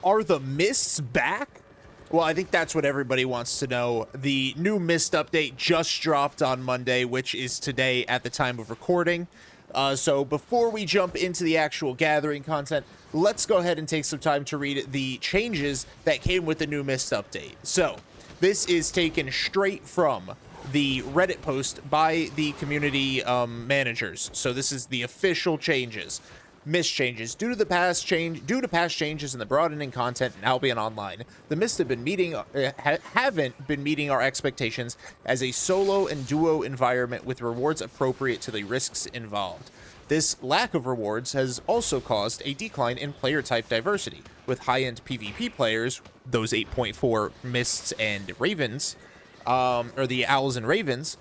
Are the mists back? Well, I think that's what everybody wants to know. The new mist update just dropped on Monday, which is today at the time of recording. So before we jump into the actual gathering content, let's go ahead and take some time to read the changes that came with the new mist update. So this is taken straight from the Reddit post by the community managers. So this is the official changes. Mist changes. Due to past changes in the broadening content in Albion Online, the Mist haven't been meeting our expectations as a solo and duo environment with rewards appropriate to the risks involved. This lack of rewards has also caused a decline in player type diversity, with high-end PvP players, those 8.4 Mists and Ravens, or the Owls and Ravens,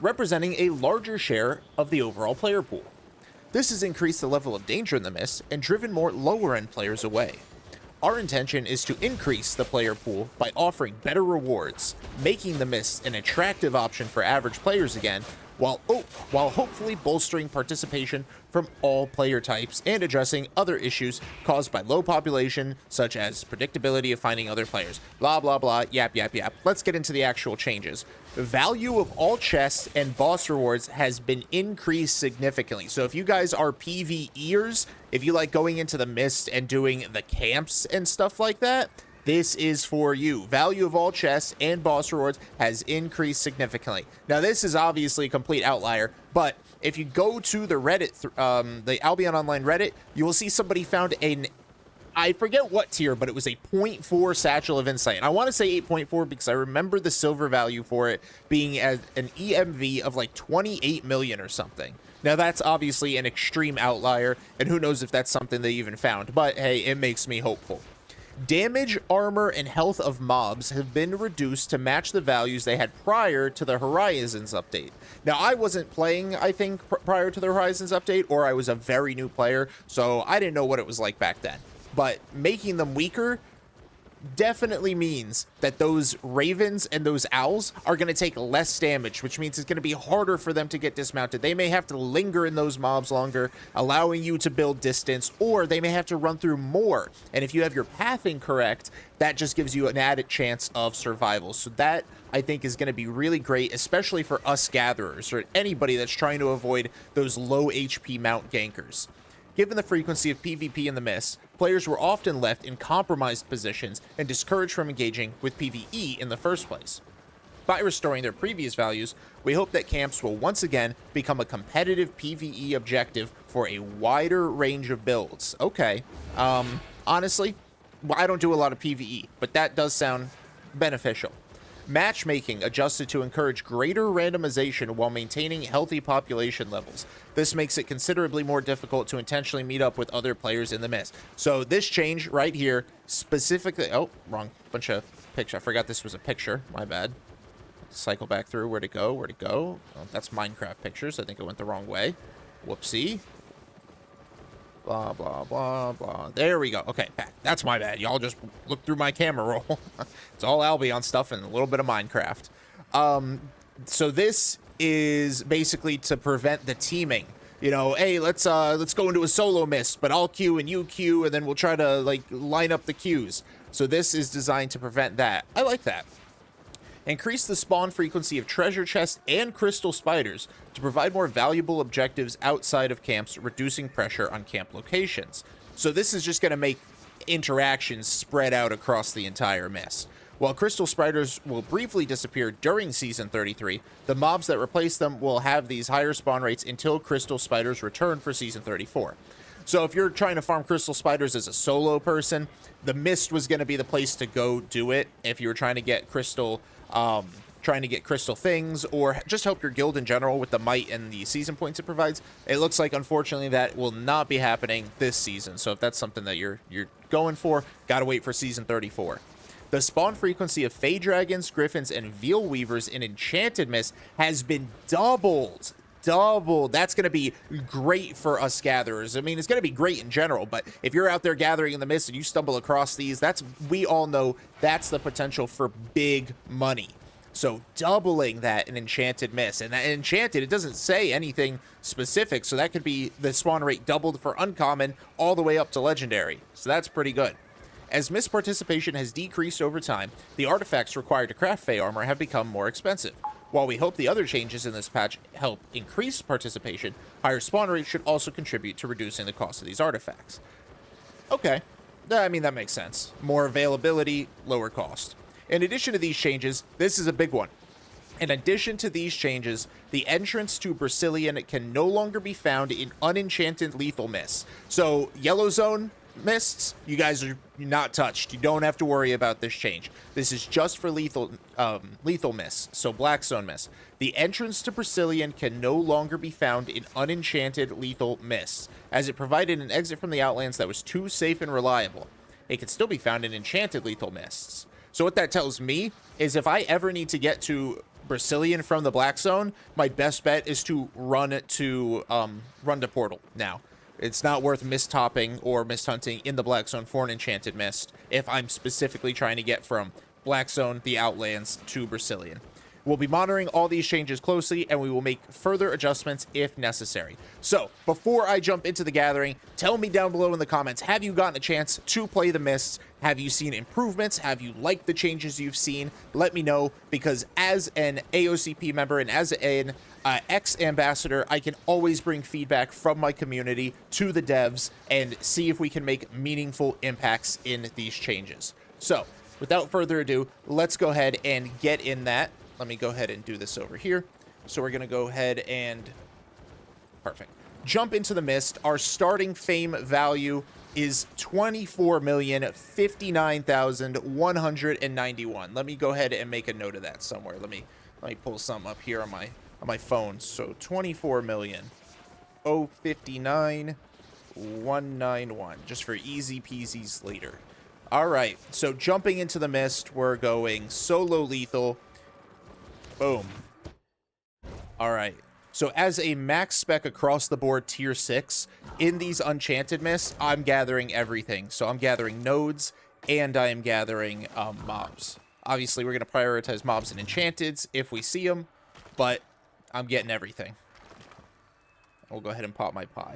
representing a larger share of the overall player pool. This has increased the level of danger in the Mist and driven more lower-end players away. Our intention is to increase the player pool by offering better rewards, making the Mist an attractive option for average players again, while hopefully bolstering participation from all player types and addressing other issues caused by low population, such as predictability of finding other players. Blah, blah, blah, yap, yap, yap. Let's get into the actual changes. The value of all chests and boss rewards has been increased significantly. So if you guys are PvEers, if you like going into the Mist and doing the camps and stuff like that, this is for you. Value of all chests and boss rewards has increased significantly. Now, this is obviously a complete outlier, but if you go to the Reddit, the Albion Online Reddit, you will see somebody found I forget what tier, but it was a 0.4 Satchel of Insight. And I want to say 8.4 because I remember the silver value for it being an EMV of like 28 million or something. Now, that's obviously an extreme outlier, and who knows if that's something they even found, but hey, it makes me hopeful. Damage, armor, and health of mobs have been reduced to match the values they had prior to the Horizons update. Now, I wasn't playing, I think, prior to the Horizons update, or I was a very new player, so I didn't know what it was like back then. But making them weaker definitely means that those Ravens and those Owls are going to take less damage, which means it's going to be harder for them to get dismounted. They may have to linger in those mobs longer, allowing you to build distance, or they may have to run through more. And if you have your pathing correct, that just gives you an added chance of survival. So that, I think, is going to be really great, especially for us gatherers or anybody that's trying to avoid those low HP mount gankers. Given the frequency of PvP in the Mist, players were often left in compromised positions and discouraged from engaging with PvE in the first place. By restoring their previous values, we hope that camps will once again become a competitive PvE objective for a wider range of builds. Okay, honestly, I don't do a lot of PvE, but that does sound beneficial. Matchmaking adjusted to encourage greater randomization while maintaining healthy population levels. This makes it considerably more difficult to intentionally meet up with other players in the Mist. So this change right here specifically... Oh, wrong bunch of picture. I forgot this was a picture. My bad. Cycle back through. Where'd it go? Where'd it go? Oh, that's Minecraft pictures. I think it went the wrong way. Whoopsie. Blah, blah, blah, blah. There we go. Okay, back. That's my bad. Y'all just look through my camera roll. It's all Albion stuff and a little bit of Minecraft. So this is basically to prevent the teaming. You know, hey, let's go into a solo Mist, but I'll queue and you queue, and then we'll try to, like, line up the queues. So this is designed to prevent that. I like that. Increase the spawn frequency of treasure chests and crystal spiders to provide more valuable objectives outside of camps, reducing pressure on camp locations. So this is just going to make interactions spread out across the entire Mist. While crystal spiders will briefly disappear during Season 33, the mobs that replace them will have these higher spawn rates until crystal spiders return for Season 34. So if you're trying to farm crystal spiders as a solo person, the Mist was going to be the place to go do it if you were trying to get crystal things, or just help your guild in general with the might and the season points it provides. It looks like, unfortunately, that will not be happening this season. So if that's something that you're going for, gotta wait for Season 34. The spawn frequency of Fey Dragons, Griffins, and Veil Weavers in Enchanted Mist has been doubled. That's going to be great for us gatherers. I mean, it's going to be great in general, but if you're out there gathering in the Mist and you stumble across these, we all know that's the potential for big money. So doubling that in Enchanted Mist. And that Enchanted, it doesn't say anything specific, so that could be the spawn rate doubled for uncommon all the way up to legendary. So that's pretty good. As Mist participation has decreased over time, the artifacts required to craft Fey armor have become more expensive. While we hope the other changes in this patch help increase participation, higher spawn rates should also contribute to reducing the cost of these artifacts. Okay, I mean, that makes sense. More availability, lower cost. In addition to these changes, this is a big one. In addition to these changes, the entrance to Brazilian can no longer be found in unenchanted lethal mists. So, Yellow Zone mists, you guys are not touched. You don't have to worry about this change. This is just for lethal mists, so Black Zone mists. The entrance to Brazilian can no longer be found in unenchanted lethal mists, as it provided an exit from the Outlands that was too safe and reliable. It can still be found in enchanted lethal mists. So what that tells me is if I ever need to get to Brazilian from the Black Zone, my best bet is to run to Portal now. It's not worth mist topping or mist hunting in the Black Zone for an enchanted mist if I'm specifically trying to get from Black Zone, the Outlands, to Brazilian. We'll be monitoring all these changes closely, and we will make further adjustments if necessary. So, before I jump into the gathering, tell me down below in the comments, have you gotten a chance to play the mists? Have you seen improvements? Have you liked the changes you've seen? Let me know, because as an AOCP member and as an ex-ambassador, I can always bring feedback from my community to the devs and see if we can make meaningful impacts in these changes. So, without further ado, let's go ahead and get in that. Let me go ahead and do this over here. So we're going to go ahead and... Perfect. Jump into the mist. Our starting fame value is 24,059,191. Let me go ahead and make a note of that somewhere. Let me pull something up here on my phone. So 24,059,191, just for easy peasies later. All right. So jumping into the mist, we're going solo lethal. Boom. All right. So as a max spec across the board tier 6, in these enchanted mists, I'm gathering everything. So I'm gathering nodes and I am gathering mobs. Obviously, we're going to prioritize mobs and enchanteds if we see them, but I'm getting everything. We'll go ahead and pop my pie.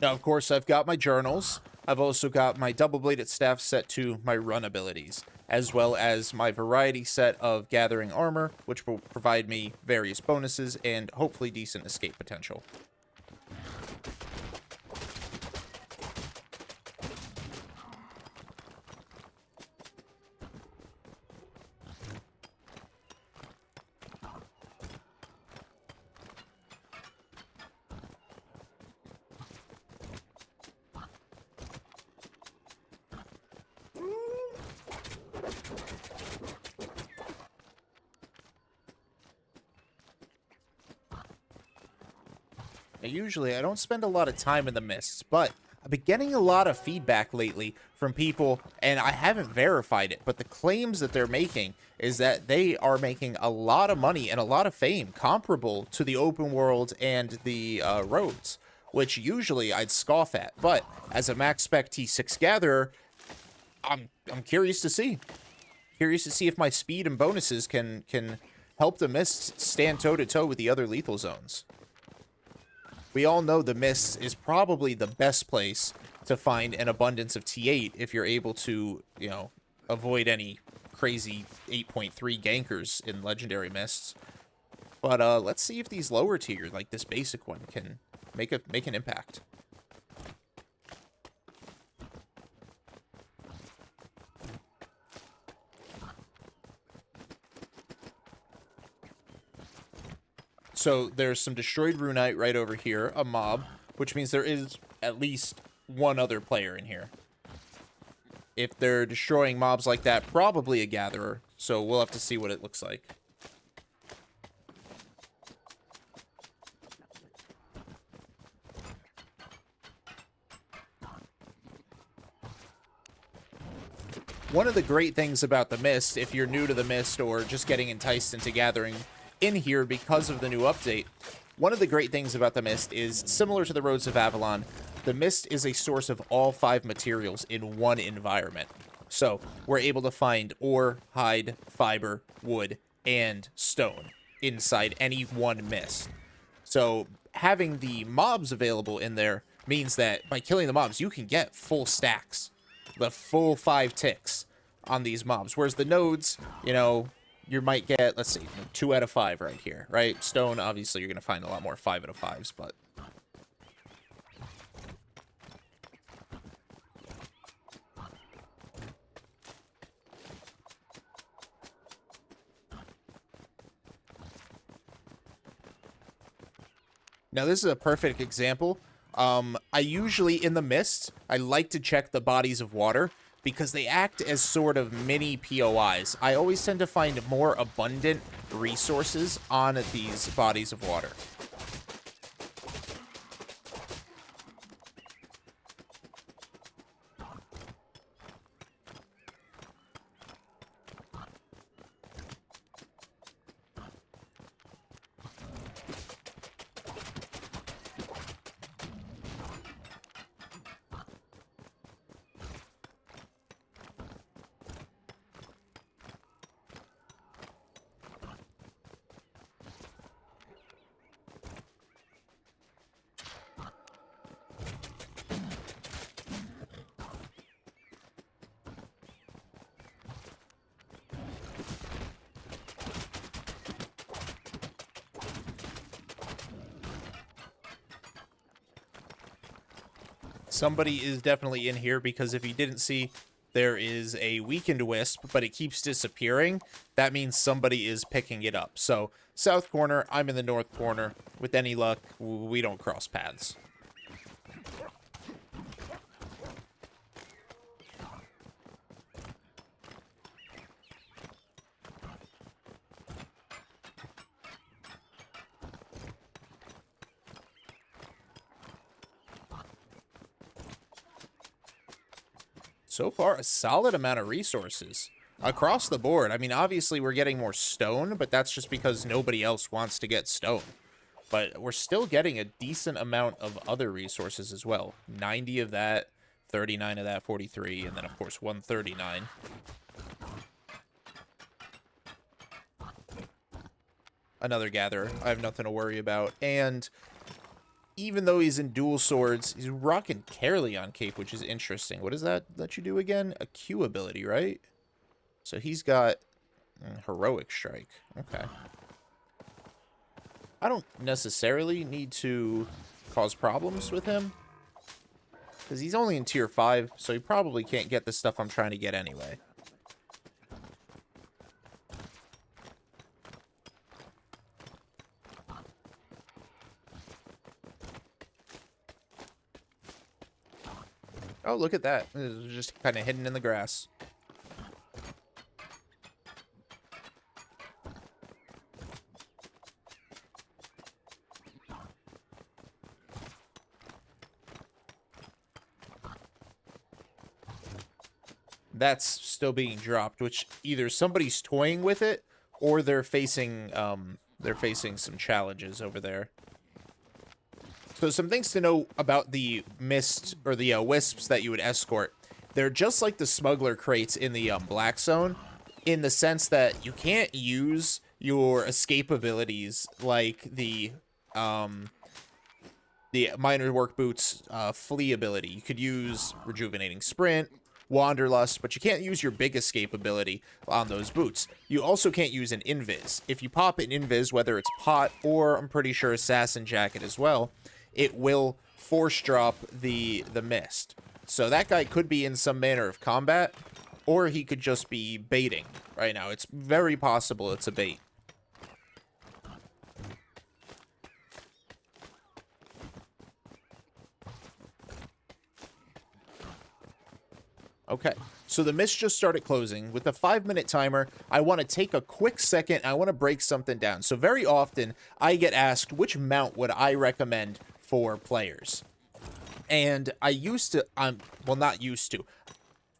Now, of course, I've got my journals. I've also got my double-bladed staff set to my run abilities, as well as my variety set of gathering armor, which will provide me various bonuses and hopefully decent escape potential. Now, usually, I don't spend a lot of time in the mists, but I've been getting a lot of feedback lately from people, and I haven't verified it, but the claims that they're making is that they are making a lot of money and a lot of fame comparable to the open world and the roads, which usually I'd scoff at. But as a max spec T6 gatherer, I'm curious to see. Curious to see if my speed and bonuses can help the mists stand toe-to-toe with the other lethal zones. We all know the mists is probably the best place to find an abundance of T8 if you're able to, you know, avoid any crazy 8.3 gankers in legendary mists. But let's see if these lower tier, like this basic one, can make an impact. So there's some destroyed runite right over here, a mob, which means there is at least one other player in here. If they're destroying mobs like that, probably a gatherer. So we'll have to see what it looks like. One of the great things about the Mist, if you're new to the Mist or just getting enticed into gathering in here because of the new update, one of the great things about the Mist is, similar to the Roads of Avalon, the Mist is a source of all 5 materials in one environment. So we're able to find ore, hide, fiber, wood, and stone. inside any one mist. So having the mobs available in there means that by killing the mobs, you can get full stacks, the full 5 ticks on these mobs. Whereas the nodes, you know, you might get, let's see, 2 out of 5 right here, right? Stone, obviously, you're going to find a lot more 5 out of 5s, but... Now, this is a perfect example. I usually, in the mist, I like to check the bodies of water because they act as sort of mini POIs. I always tend to find more abundant resources on these bodies of water. Somebody is definitely in here because if you didn't see, there is a weakened Wisp, but it keeps disappearing. That means somebody is picking it up. So, south corner, I'm in the north corner. With any luck, we don't cross paths. So far, a solid amount of resources across the board. I mean, obviously, we're getting more stone, but that's just because nobody else wants to get stone. But we're still getting a decent amount of other resources as well. 90 of that, 39 of that, 43, and then, of course, 139. Another gatherer. I have nothing to worry about. And even though he's in dual swords, he's rocking Careleon Cape, which is interesting. What does that let you do again? A Q ability, right? So he's got Heroic Strike. Okay. I don't necessarily need to cause problems with him, because he's only in tier 5, so he probably can't get the stuff I'm trying to get anyway. Oh, look at that. It was just kind of hidden in the grass. That's still being dropped, which either somebody's toying with it or they're facing some challenges over there. So some things to know about the mist or the wisps that you would escort. They're just like the smuggler crates in the black zone, in the sense that you can't use your escape abilities like the minor work boots flee ability. You could use rejuvenating sprint, wanderlust, but you can't use your big escape ability on those boots. You also can't use an invis. If you pop an invis, whether it's pot or I'm pretty sure assassin jacket as well, it will force drop the mist. So that guy could be in some manner of combat, or he could just be baiting right now. It's very possible it's a bait. Okay, so the mist just started closing. With the 5-minute timer, I want to take a quick second. I want to break something down. So very often, I get asked, which mount would I recommend for players? And I used to, well, not used to.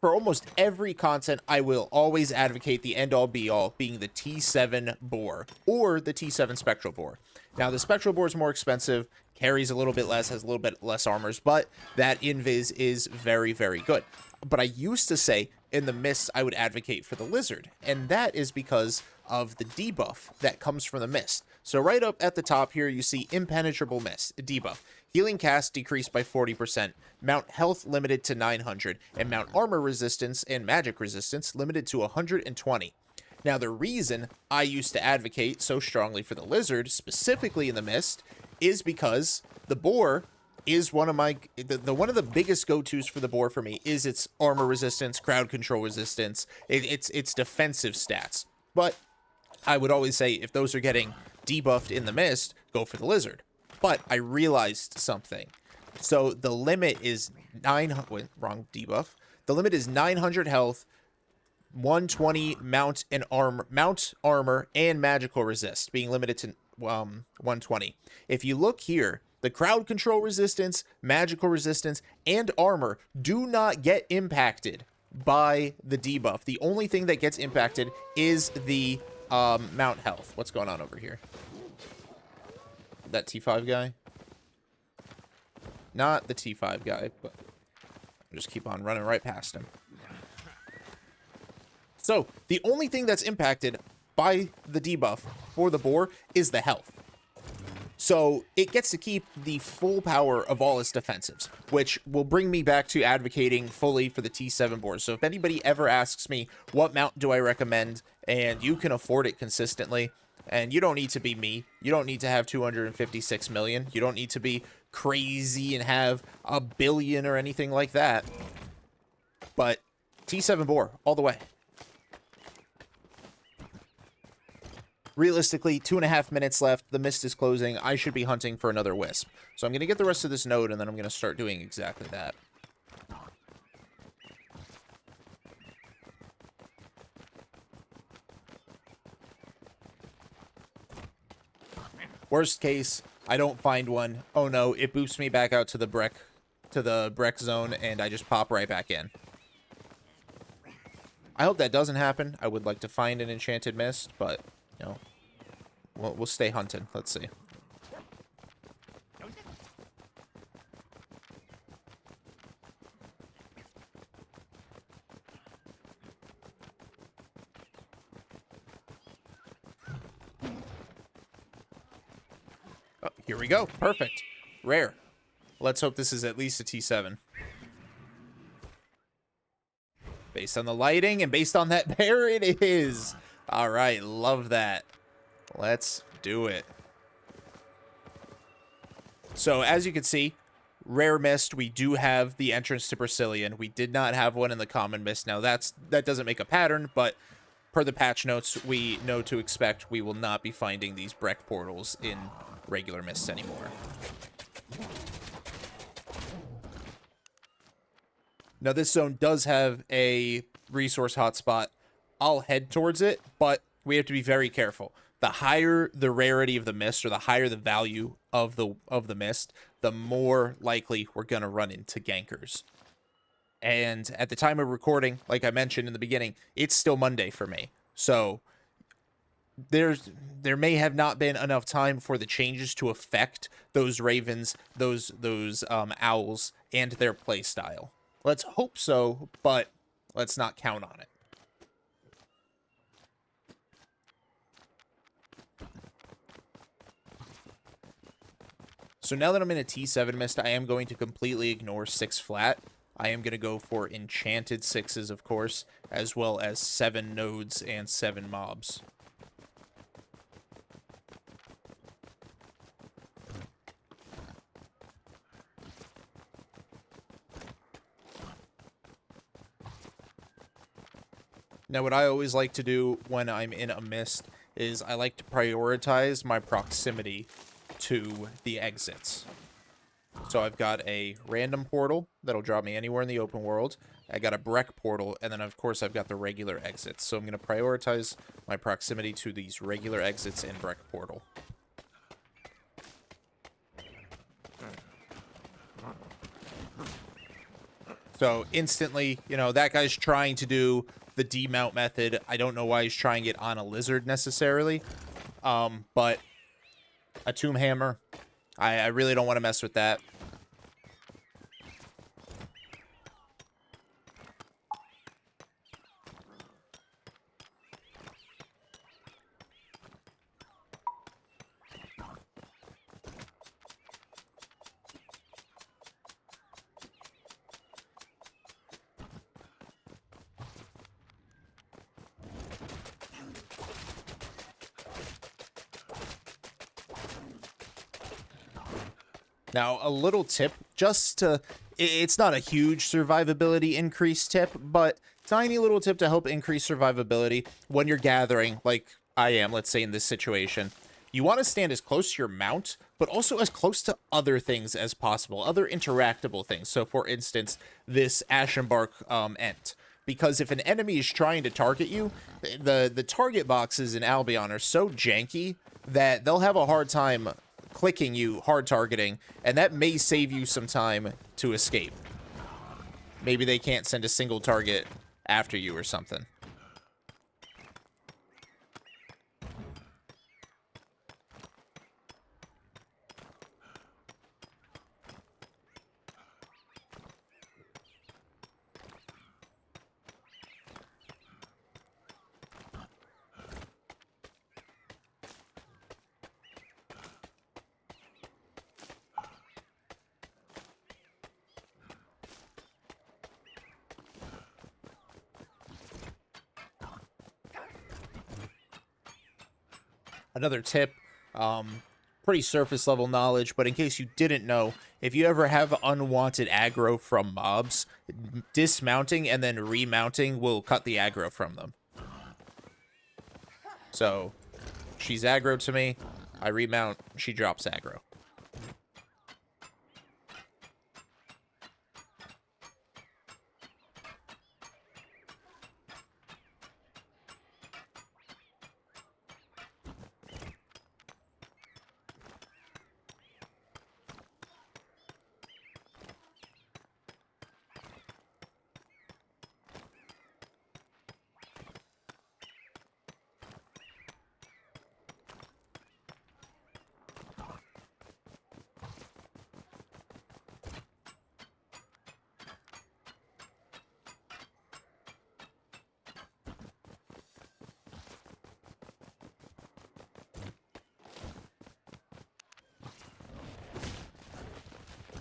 For almost every content, I will always advocate the end-all be-all being the T7 Boar or the T7 Spectral Boar. Now, the Spectral Boar is more expensive, carries a little bit less, has a little bit less armors, but that invis is very, very good. But I used to say in the mist, I would advocate for the Lizard, and that is because of the debuff that comes from the mist. So right up at the top here, you see Impenetrable Mist, a debuff. Healing cast decreased by 40%, mount health limited to 900, and mount armor resistance and magic resistance limited to 120. Now, the reason I used to advocate so strongly for the lizard, specifically in the mist, is because the boar is one of my one of the biggest go-tos for the boar for me is its armor resistance, crowd control resistance, its defensive stats. But I would always say if those are getting debuffed in the mist, go for the lizard. But I realized something. So the limit is 900. Wrong debuff. The limit is 900 health, 120 mount armor, and magical resist, being limited to 120. If you look here, the crowd control resistance, magical resistance, and armor do not get impacted by the debuff. The only thing that gets impacted is the mount health. What's going on over here? That T5 guy? Not the T5 guy, but I'll just keep on running right past him. So, the only thing that's impacted by the debuff for the boar is the health. So, it gets to keep the full power of all its defensives, which will bring me back to advocating fully for the T7 boar. So, if anybody ever asks me, what mount do I recommend, and you can afford it consistently, and you don't need to be me, you don't need to have 256 million, you don't need to be crazy and have a billion or anything like that, but T7 boar, all the way. Realistically, 2.5 minutes left. The mist is closing. I should be hunting for another wisp. So I'm going to get the rest of this node, and then I'm going to start doing exactly that. Worst case, I don't find one. Oh no, it boosts me back out to the Breck zone, and I just pop right back in. I hope that doesn't happen. I would like to find an enchanted mist, but, you know, we'll stay hunting. Let's see. Oh, here we go. Perfect. Rare. Let's hope this is at least a T7. Based on the lighting and based on that bear, it is. All right. Love that. Let's do it. So, as you can see, rare mist, we do have the entrance to Brazilian. We did not have one in the common mist. Now, that doesn't make a pattern, but per the patch notes, we know to expect we will not be finding these Breck portals in regular mists anymore. Now, this zone does have a resource hotspot. I'll head towards it, but we have to be very careful. The higher the rarity of the mist, or the higher the value of the mist, the more likely we're going to run into gankers. And at the time of recording, like I mentioned in the beginning, it's still Monday for me. So there may have not been enough time for the changes to affect those ravens, those owls, and their play style. Let's hope so, but let's not count on it. So now that I'm in a T7 mist, I am going to completely ignore 6 flat. I am going to go for enchanted 6s, of course, as well as 7 nodes and 7 mobs. Now, what I always like to do when I'm in a mist is I like to prioritize my proximity to the exits. So I've got a random portal that'll drop me anywhere in the open world. I got a Breck portal, and then of course I've got the regular exits. So I'm going to prioritize my proximity to these regular exits in Breck portal. So instantly, you know, that guy's trying to do the demount method. I don't know why he's trying it on a lizard necessarily. But a tomb hammer, I really don't want to mess with that. Now, a little tip, just to, it's not a huge survivability increase tip, but tiny little tip to help increase survivability when you're gathering, like I am, let's say in this situation. You want to stand as close to your mount, but also as close to other things as possible, other interactable things. So, for instance, this Ashenbark Ent. Because if an enemy is trying to target you, the target boxes in Albion are so janky that they'll have a hard time clicking you, hard targeting, and that may save you some time to escape. Maybe they can't send a single target after you or something. Another tip, pretty surface level knowledge, but in case you didn't know, if you ever have unwanted aggro from mobs, dismounting and then remounting will cut the aggro from them. So, she's aggro to me, I remount, she drops aggro.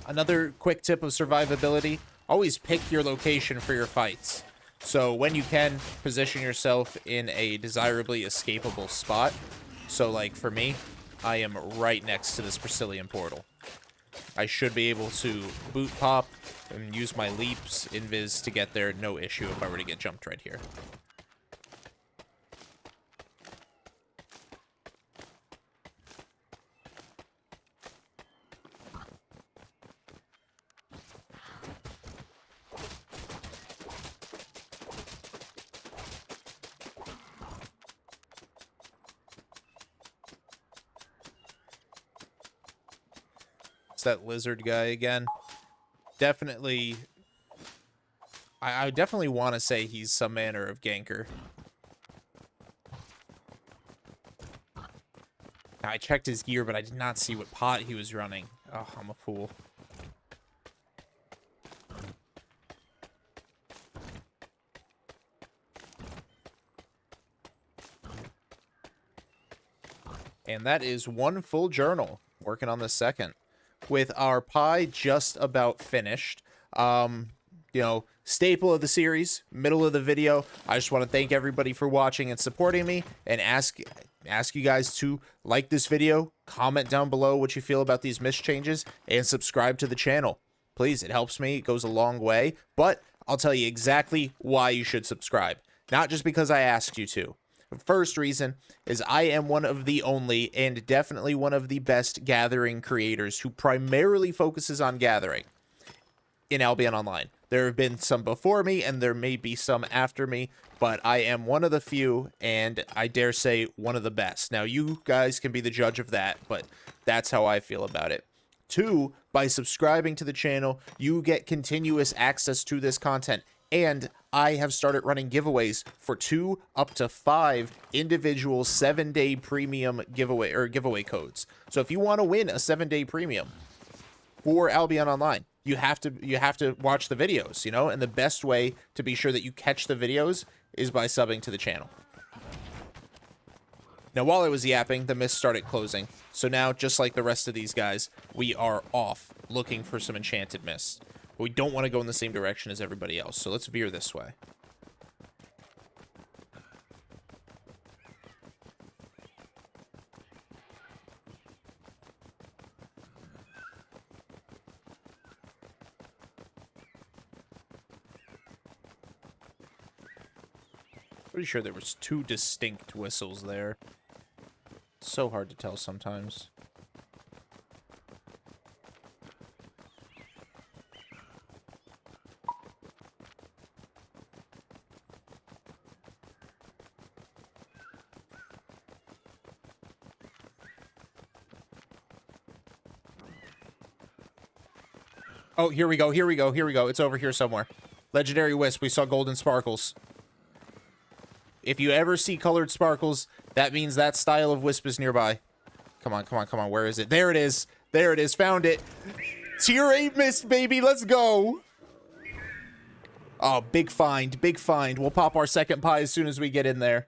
Another quick tip of survivability, always pick your location for your fights. So when you can, position yourself in a desirably escapable spot. So like for me, I am right next to this Brazilian portal. I should be able to boot pop and use my leaps, invis to get there, no issue if I were to get jumped right here. It's that lizard guy again. Definitely, I definitely want to say he's some manner of ganker. I checked his gear, but I did not see what pot he was running. Oh, I'm a fool. And that is one full journal. Working on the second. With our pie just about finished. You know, staple of the series, middle of the video. I just want to thank everybody for watching and supporting me, and ask you guys to like this video, comment down below what you feel about these mist changes, and subscribe to the channel. Please, it helps me, it goes a long way, but I'll tell you exactly why you should subscribe. Not just because I asked you to. The first reason is I am one of the only, and definitely one of the best gathering creators who primarily focuses on gathering in Albion Online. There have been some before me, and there may be some after me, but I am one of the few, and I dare say one of the best. Now, you guys can be the judge of that, but that's how I feel about it. 2, by subscribing to the channel, you get continuous access to this content, and I have started running giveaways for 2 up to 5 individual 7-day premium giveaway codes. So if you want to win a 7-day premium for Albion Online, you have to watch the videos, you know, and the best way to be sure that you catch the videos is by subbing to the channel. Now, while I was yapping, the mist started closing. So now, just like the rest of these guys, we are off looking for some enchanted mist. But we don't want to go in the same direction as everybody else, so let's veer this way. Pretty sure there was 2 distinct whistles there. So hard to tell sometimes. Oh, here we go, here we go, here we go. It's over here somewhere. Legendary Wisp, we saw golden sparkles. If you ever see colored sparkles, that means that style of Wisp is nearby. Come on, come on, come on, where is it? There it is. There it is, found it. Tier 8 mist, baby, let's go. Oh, big find, big find. We'll pop our second pie as soon as we get in there.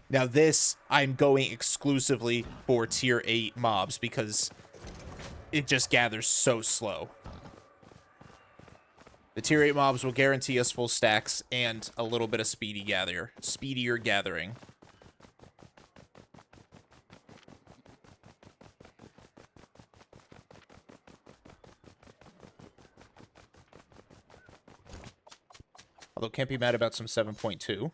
Now this, I'm going exclusively for tier 8 mobs because it just gathers so slow. The tier 8 mobs will guarantee us full stacks and a little bit of speedier gathering. Although can't be mad about some 7.2.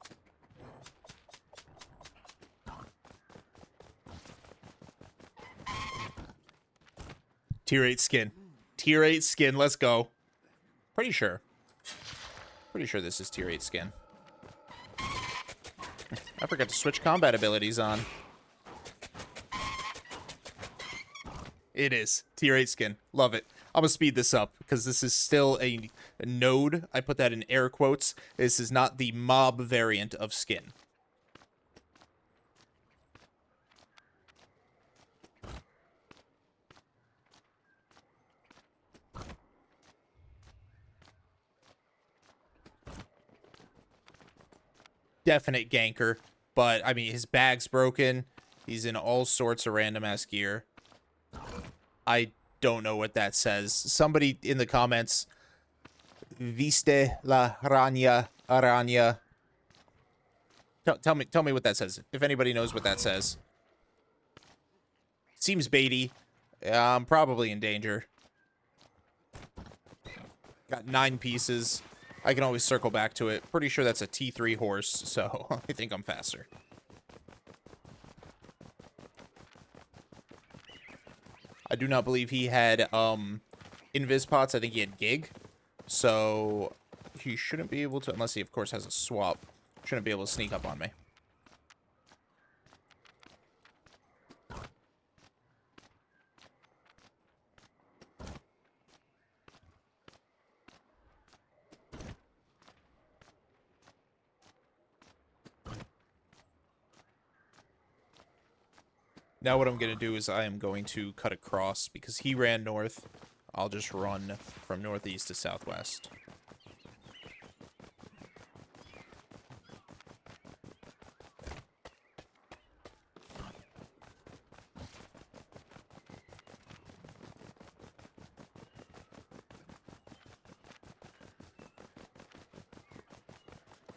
Tier 8 skin. Tier 8 skin, let's go. Pretty sure this is tier 8 skin. I forgot to switch combat abilities on. It is. Tier 8 skin. Love it. I'm gonna speed this up because this is still a node. I put that in air quotes. This is not the mob variant of skin. Definite ganker, but I mean his bag's broken. He's in all sorts of random ass gear. I don't know what that says. Somebody in the comments, viste la rania araña. Tell me what that says. If anybody knows what that says. Seems baity. I'm probably in danger. Got 9 pieces. I can always circle back to it. Pretty sure that's a T3 horse, so I think I'm faster. I do not believe he had invis pots. I think he had gig. So he shouldn't be able to, unless he of course has a swap, shouldn't be able to sneak up on me. Now what I'm going to do is I am going to cut across because he ran north. I'll just run from northeast to southwest.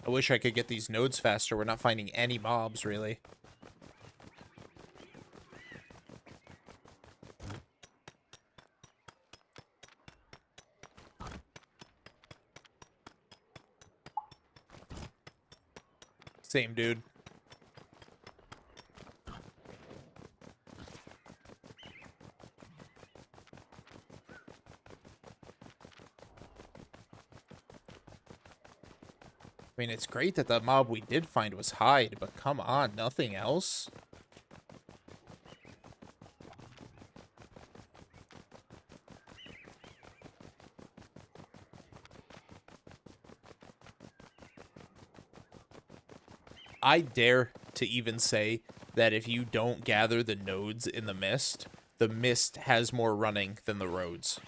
I wish I could get these nodes faster. We're not finding any mobs, really. Same dude. I mean, it's great that the mob we did find was Hyde, but come on, nothing else? I dare to even say that if you don't gather the nodes in the mist has more running than the roads.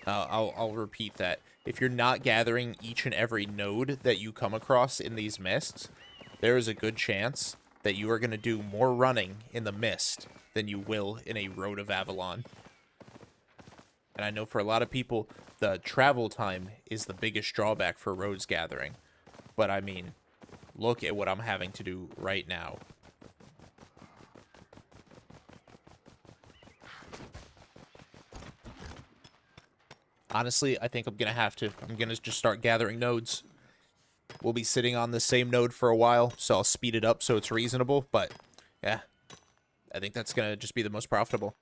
I'll repeat that. If you're not gathering each and every node that you come across in these mists, there is a good chance that you are going to do more running in the mist than you will in a Road of Avalon. And I know for a lot of people, the travel time is the biggest drawback for roads gathering. But I mean, look at what I'm having to do right now. Honestly, I think I'm going to just start gathering nodes. we'll be sitting on the same node for a while, so I'll speed it up so it's reasonable. But yeah, I think that's gonna just be the most profitable.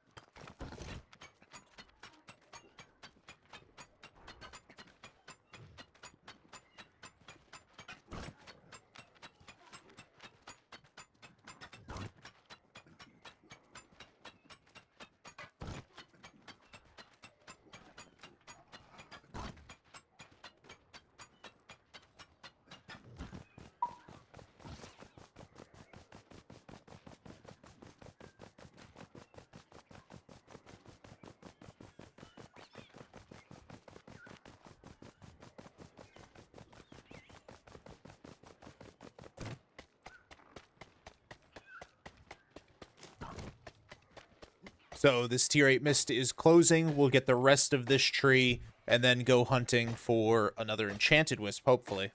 So this tier 8 mist is closing. We'll get the rest of this tree and then go hunting for another enchanted wisp, hopefully.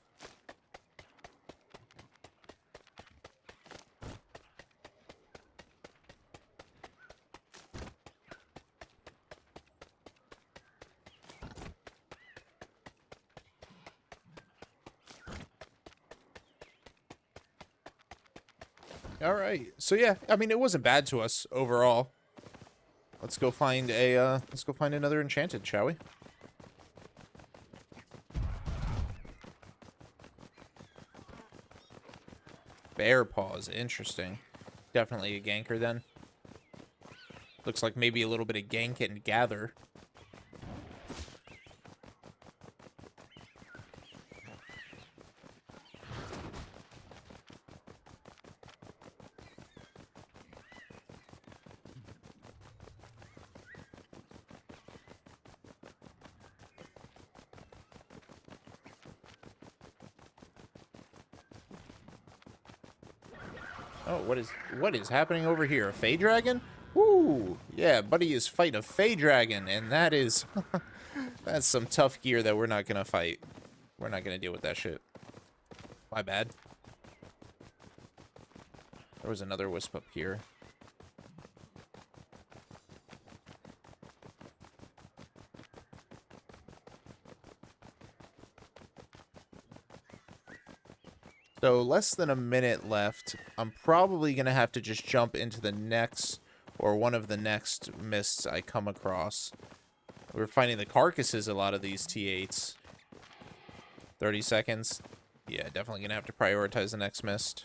All right. So yeah, I mean, it wasn't bad to us overall. Let's go find another enchanted, shall we? Bear paws, interesting. Definitely a ganker then. Looks like maybe a little bit of gank and gather. Oh, what is happening over here? A Fey Dragon? Woo! Yeah, buddy is fighting a Fey Dragon, and that is that's some tough gear that we're not gonna fight. We're not gonna deal with that shit. My bad. There was another wisp up here. So less than a minute left. I'm probably going to have to just jump into the next or one of the next mists I come across. We're finding the carcasses a lot of these T8s. 30 seconds. Yeah, definitely going to have to prioritize the next mist.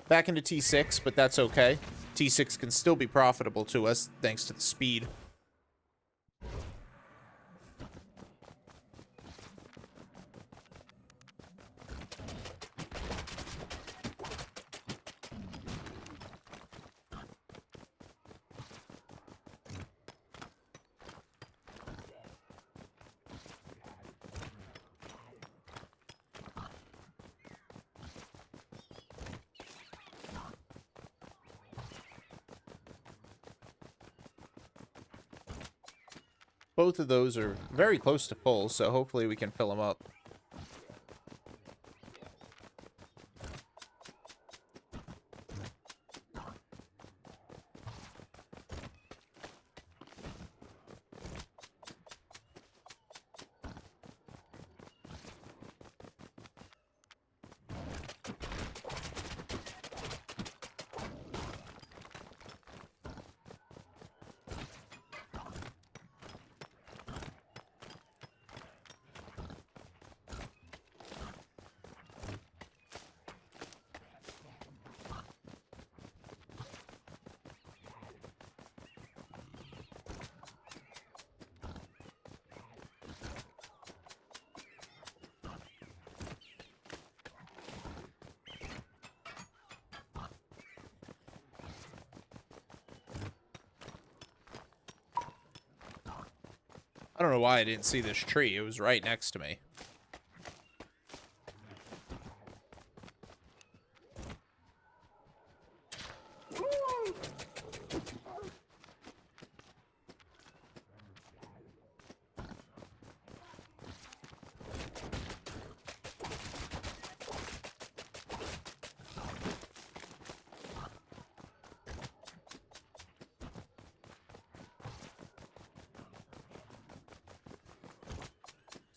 Back into T6, but that's okay. T6 can still be profitable to us thanks to the speed. Both of those are very close to full, so hopefully we can fill them up. I don't know why I didn't see this tree. It was right next to me.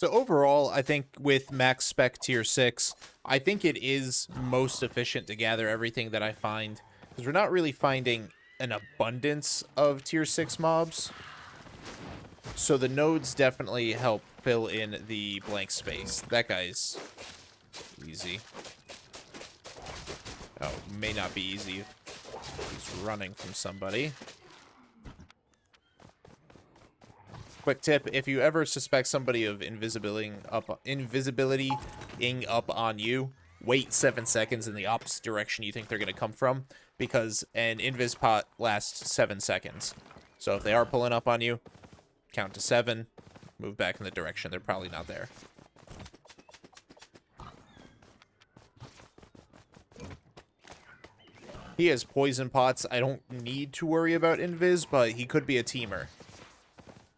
So overall, I think with max spec tier 6, I think it is most efficient to gather everything that I find, because we're not really finding an abundance of tier 6 mobs. So the nodes definitely help fill in the blank space. That guy's easy. Oh, may not be easy. He's running from somebody. Quick tip, if you ever suspect somebody of invisibility up on you, wait 7 seconds in the opposite direction you think they're going to come from, because an invis pot lasts 7 seconds. So if they are pulling up on you, count to 7, move back in the direction they're probably not there. He has poison pots. I don't need to worry about invis, but he could be a teamer.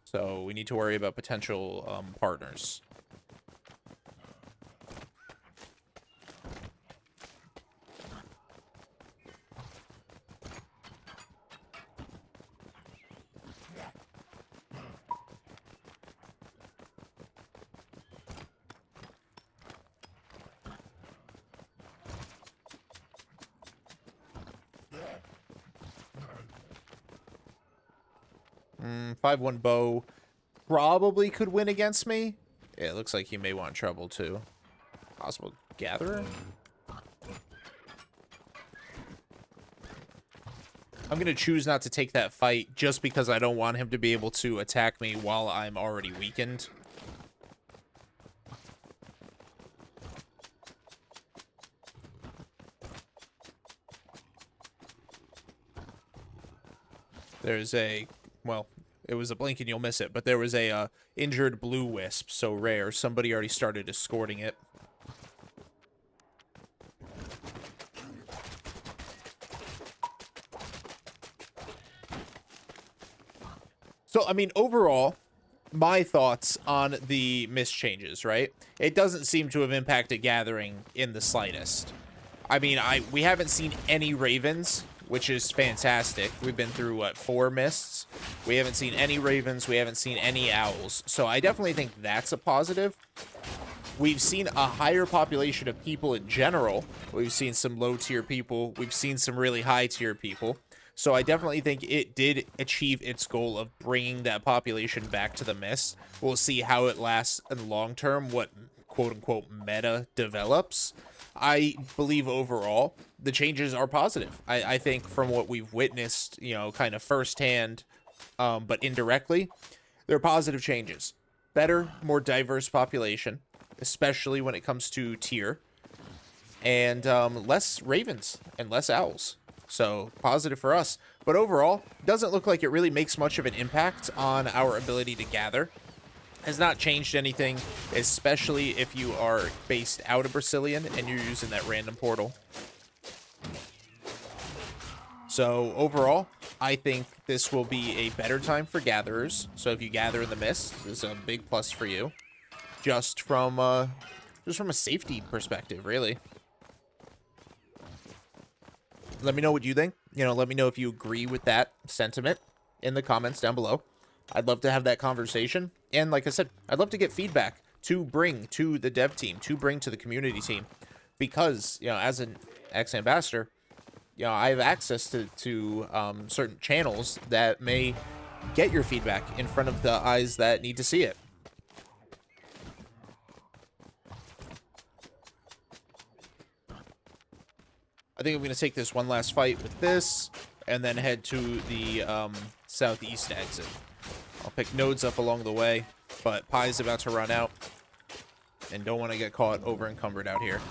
So we need to worry about potential partners. Mm, 5-1 bow probably could win against me. Yeah, it looks like he may want trouble too. Possible gatherer? I'm going to choose not to take that fight just because I don't want him to be able to attack me while I'm already weakened. There's a, well, it was a blink and you'll miss it, but there was a injured blue wisp, so rare. Somebody already started escorting it. So, I mean, overall, my thoughts on the mist changes, right? It doesn't seem to have impacted gathering in the slightest. I mean, we haven't seen any ravens, which is fantastic. We've been through, what, 4 mists? We haven't seen any ravens. We haven't seen any owls. So I definitely think that's a positive. We've seen a higher population of people in general. We've seen some low-tier people. We've seen some really high-tier people. So I definitely think it did achieve its goal of bringing that population back to the mist. We'll see how it lasts in the long term, what quote-unquote meta develops. I believe overall the changes are positive. I think from what we've witnessed, you know, kind of firsthand, but indirectly, they're positive changes. Better, more diverse population, especially when it comes to tier, and less ravens and less owls. So positive for us. But overall, doesn't look like it really makes much of an impact on our ability to gather. Has not changed anything, especially if you are based out of Brazilian and you're using that random portal. So overall, I think this will be a better time for gatherers. So if you gather in the mist, this is a big plus for you. Just from a safety perspective, really. Let me know what you think. You know, let me know if you agree with that sentiment in the comments down below. I'd love to have that conversation. And like I said, I'd love to get feedback to bring to the dev team, to bring to the community team. Because, you know, as an ex-ambassador, you know, I have access to certain channels that may get your feedback in front of the eyes that need to see it. I think I'm going to take this one last fight with this, and then head to the southeast exit. I'll pick nodes up along the way, but Pie's about to run out, and don't want to get caught over encumbered out here.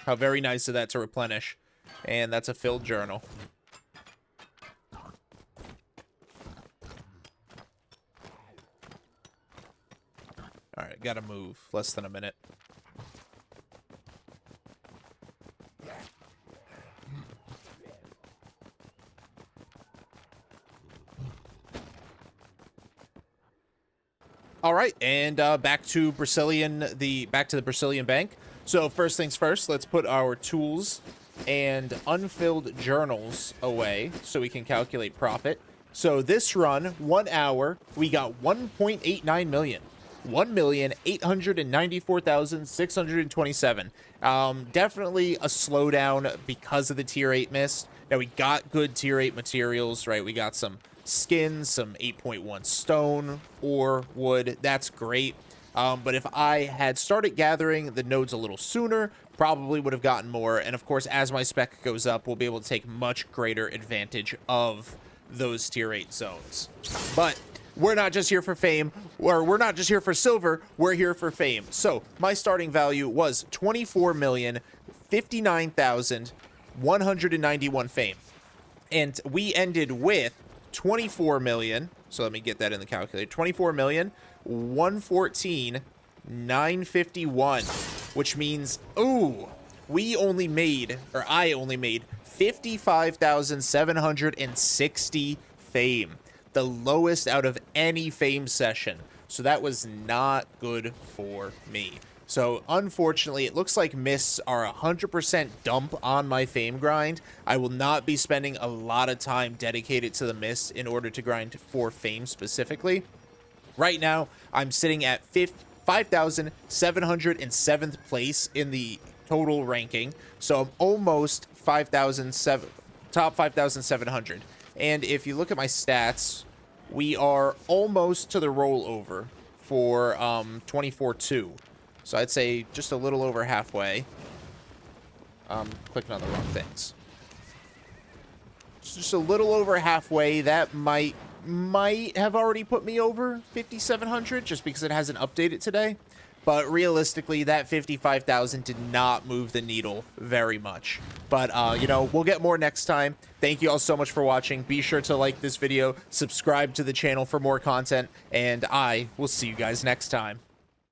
How very nice of that to replenish, and that's a filled journal. Alright, gotta move. Less than a minute. Alright, and back to the Brazilian bank. So first things first, let's put our tools and unfilled journals away so we can calculate profit. So this run, 1 hour, we got 1.89 million. 1,894,627. Definitely a slowdown because of the tier 8 mist. Now we got good tier 8 materials, right? We got some skins, some 8.1 stone, ore, wood. That's great. But if I had started gathering the nodes a little sooner, probably would have gotten more. And of course, as my spec goes up, we'll be able to take much greater advantage of those tier 8 zones. But we're not just here for fame, or we're not just here for silver, we're here for fame. So my starting value was 24,059,191 fame. And we ended with 24 million. So let me get that in the calculator. 24,114,951, which means, ooh, we only made, or I only made 55,760 fame. The lowest out of any fame session. So that was not good for me. So unfortunately, it looks like mists are 100% dump on my fame grind. I will not be spending a lot of time dedicated to the mists in order to grind for fame specifically. Right now, I'm sitting at 5,707th place in the total ranking. So I'm almost 5,007, top 5,700. And if you look at my stats, we are almost to the rollover for 24-2. So I'd say just a little over halfway. Clicking on the wrong things. Just a little over halfway. That might have already put me over 5,700 just because it hasn't updated today. But realistically, that 55,000 did not move the needle very much. But, you know, we'll get more next time. Thank you all so much for watching. Be sure to like this video, subscribe to the channel for more content, and I will see you guys next time.